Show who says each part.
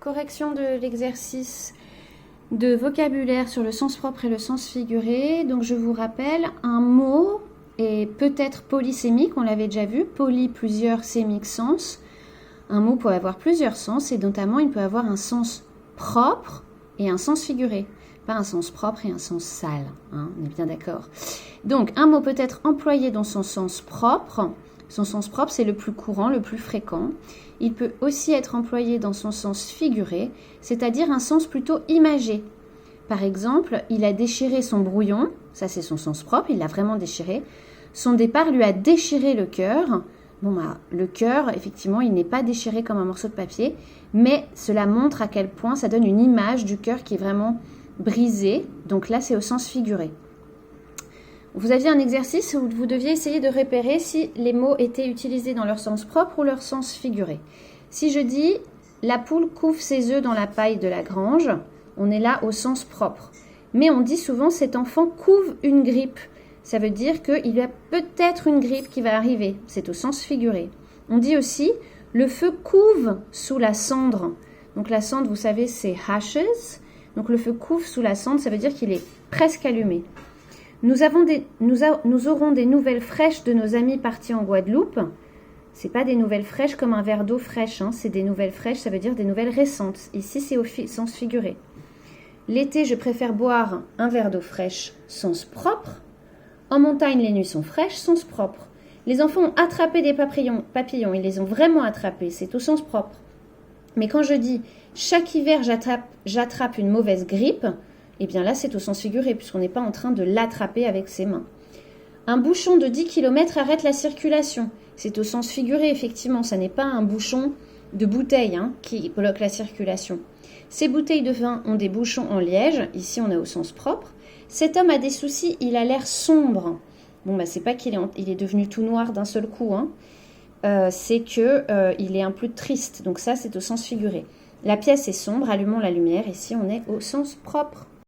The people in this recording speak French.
Speaker 1: correction de l'exercice de vocabulaire sur le sens propre et le sens figuré. Donc je vous rappelle, un mot est peut-être polysémique, on l'avait déjà vu, poly plusieurs, sémique sens. Un mot peut avoir plusieurs sens et notamment il peut avoir un sens propre et un sens figuré. Pas un sens propre et un sens sale, hein, on est bien d'accord. Donc un mot peut être employé dans son sens propre. Son sens propre, c'est le plus courant, le plus fréquent. Il peut aussi être employé dans son sens figuré, c'est-à-dire un sens plutôt imagé. Par exemple, il a déchiré son brouillon, ça c'est son sens propre, il l'a vraiment déchiré. Son départ lui a déchiré le cœur. Bon, le cœur, effectivement, il n'est pas déchiré comme un morceau de papier, mais cela montre à quel point ça donne une image du cœur qui est vraiment brisé. Donc là, c'est au sens figuré. Vous aviez un exercice où vous deviez essayer de repérer si les mots étaient utilisés dans leur sens propre ou leur sens figuré. Si je dis « la poule couve ses œufs dans la paille de la grange », on est là au sens propre. Mais on dit souvent « cet enfant couve une grippe ». Ça veut dire qu'il y a peut-être une grippe qui va arriver. C'est au sens figuré. On dit aussi « le feu couve sous la cendre ». Donc la cendre, vous savez, c'est « ashes ». Donc le feu couve sous la cendre, ça veut dire qu'il est presque allumé. Nous aurons des nouvelles fraîches de nos amis partis en Guadeloupe. Ce n'est pas des nouvelles fraîches comme un verre d'eau fraîche, hein. C'est des nouvelles fraîches, ça veut dire des nouvelles récentes. Ici, c'est au sens figuré. L'été, je préfère boire un verre d'eau fraîche, sens propre. En montagne, les nuits sont fraîches, sens propre. Les enfants ont attrapé des papillons, ils les ont vraiment attrapés, c'est au sens propre. Mais quand je dis « chaque hiver, j'attrape une mauvaise grippe », eh bien là, c'est au sens figuré, puisqu'on n'est pas en train de l'attraper avec ses mains. Un bouchon de 10 km arrête la circulation. C'est au sens figuré, effectivement. Ça n'est pas un bouchon de bouteille qui bloque la circulation. Ces bouteilles de vin ont des bouchons en liège. Ici, on est au sens propre. Cet homme a des soucis, il a l'air sombre. Bon, c'est pas qu'il est devenu tout noir d'un seul coup. C'est qu'il est un peu triste. Donc ça, c'est au sens figuré. La pièce est sombre, allumons la lumière. Ici, on est au sens propre.